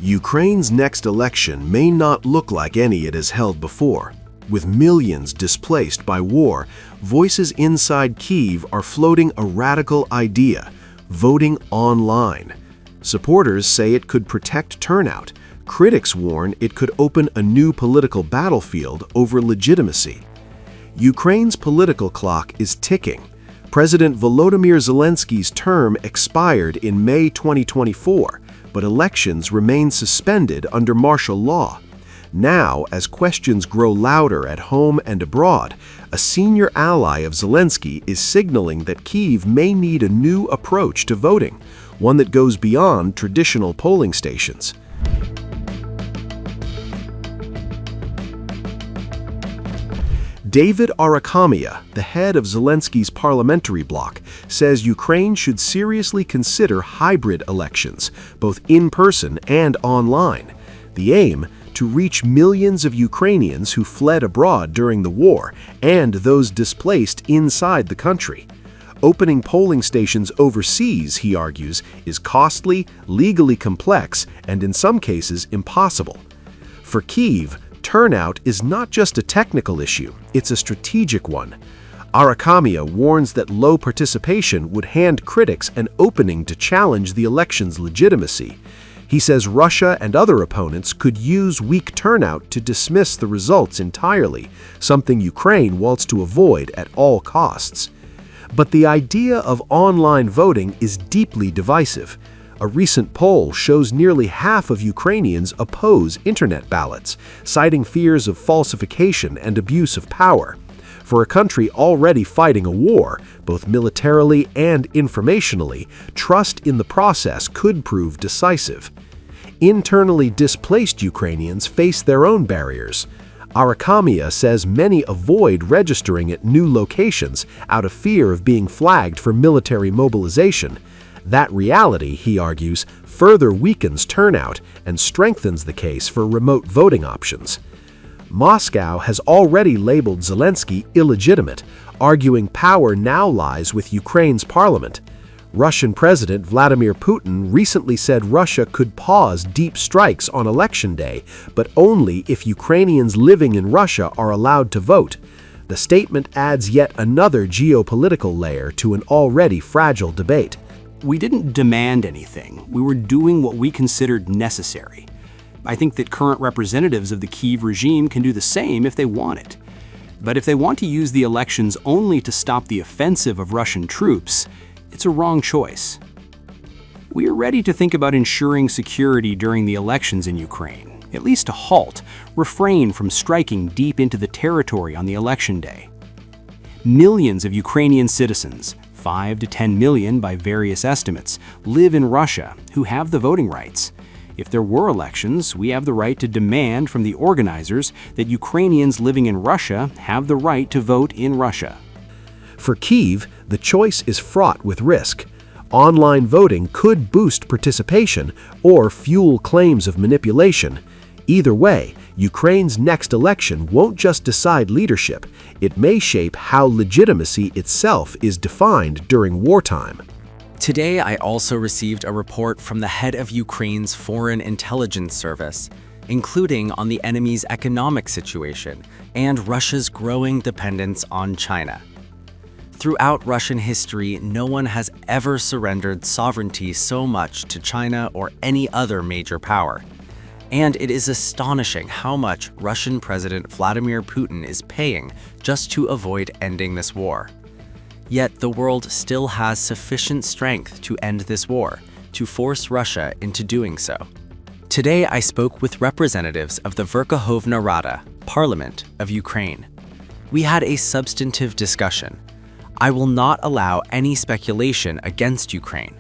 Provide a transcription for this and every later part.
Ukraine's next election may not look like any it has held before. With millions displaced by war, voices inside Kyiv are floating a radical idea: voting online. Supporters say it could protect turnout. Critics warn it could open a new political battlefield over legitimacy. Ukraine's political clock is ticking. President Volodymyr Zelensky's term expired in May 2024, but elections remain suspended under martial law. Now, as questions grow louder at home and abroad, a senior ally of Zelensky is signaling that Kyiv may need a new approach to voting, one that goes beyond traditional polling stations. David Arakhamia, the head of Zelensky's parliamentary bloc, says Ukraine should seriously consider hybrid elections, both in person and online. The aim: to reach millions of Ukrainians who fled abroad during the war and those displaced inside the country. Opening polling stations overseas, he argues, is costly, legally complex, and in some cases impossible. For Kyiv, turnout is not just a technical issue, it's a strategic one. Arakhamia warns that low participation would hand critics an opening to challenge the election's legitimacy. He says Russia and other opponents could use weak turnout to dismiss the results entirely, something Ukraine wants to avoid at all costs. But the idea of online voting is deeply divisive. A recent poll shows nearly half of Ukrainians oppose internet ballots, citing fears of falsification and abuse of power. For a country already fighting a war, both militarily and informationally, trust in the process could prove decisive. Internally displaced Ukrainians face their own barriers. Arakhamia says many avoid registering at new locations out of fear of being flagged for military mobilization. That reality, he argues, further weakens turnout and strengthens the case for remote voting options. Moscow has already labeled Zelensky illegitimate, arguing power now lies with Ukraine's parliament. Russian President Vladimir Putin recently said Russia could pause deep strikes on election day, but only if Ukrainians living in Russia are allowed to vote. The statement adds yet another geopolitical layer to an already fragile debate. We didn't demand anything. We were doing what we considered necessary. I think that current representatives of the Kyiv regime can do the same if they want it. But if they want to use the elections only to stop the offensive of Russian troops, it's a wrong choice. We are ready to think about ensuring security during the elections in Ukraine, at least to halt, refrain from striking deep into the territory on the election day. Millions of Ukrainian citizens, 5 to 10 million by various estimates, live in Russia who have the voting rights. If there were elections, we have the right to demand from the organizers that Ukrainians living in Russia have the right to vote in Russia. For Kyiv, the choice is fraught with risk. Online voting could boost participation or fuel claims of manipulation. Either way, Ukraine's next election won't just decide leadership, it may shape how legitimacy itself is defined during wartime. Today, I also received a report from the head of Ukraine's Foreign Intelligence Service, including on the enemy's economic situation and Russia's growing dependence on China. Throughout Russian history, no one has ever surrendered sovereignty so much to China or any other major power. And it is astonishing how much Russian President Vladimir Putin is paying just to avoid ending this war. Yet the world still has sufficient strength to end this war, to force Russia into doing so. Today I spoke with representatives of the Verkhovna Rada, Parliament of Ukraine. We had a substantive discussion. I will not allow any speculation against Ukraine.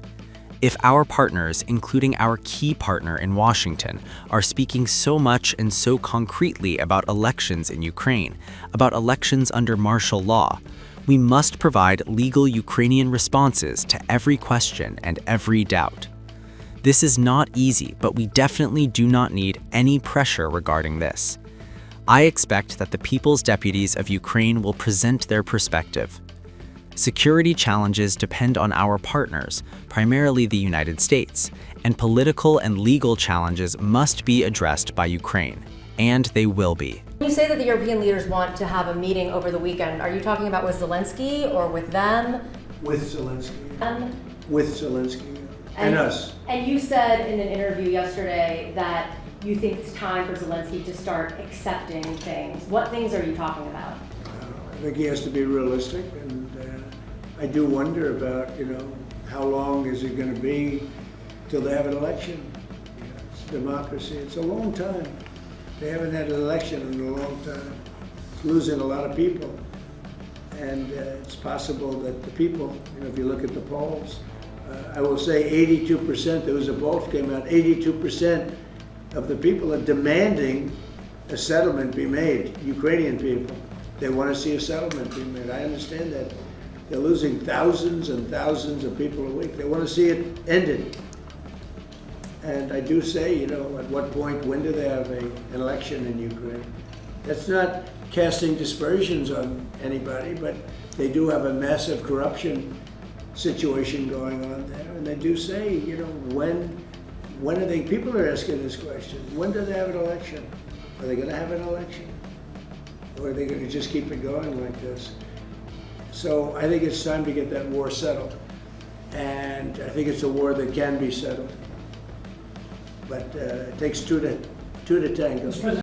If our partners, including our key partner in Washington, are speaking so much and so concretely about elections in Ukraine, about elections under martial law, we must provide legal Ukrainian responses to every question and every doubt. This is not easy, but we definitely do not need any pressure regarding this. I expect that the People's Deputies of Ukraine will present their perspective. Security challenges depend on our partners, primarily the United States, and political and legal challenges must be addressed by Ukraine, and they will be. When you say that the European leaders want to have a meeting over the weekend, are you talking about with Zelensky or with them? With Zelensky. With Zelensky. And us. And you said in an interview yesterday that you think it's time for Zelensky to start accepting things. What things are you talking about? I think he has to be realistic, and I do wonder about, how long is it going to be till they have an election? It's democracy. It's a long time. They haven't had an election in a long time. It's losing a lot of people. And it's possible that the people, if you look at the polls, I will say 82%, there was a poll that came out, 82% of the people are demanding a settlement be made, Ukrainian people. They want to see a settlement be made. I understand that. They're losing thousands and thousands of people a week. They want to see it ended. And I do say, at what point, when do they have an election in Ukraine? That's not casting dispersions on anybody, but they do have a massive corruption situation going on there. And they do say, when are they, people are asking this question, when do they have an election? Are they going to have an election? Or are they going to just keep it going like this? So I think it's time to get that war settled. And I think it's a war that can be settled. But it takes two to tango.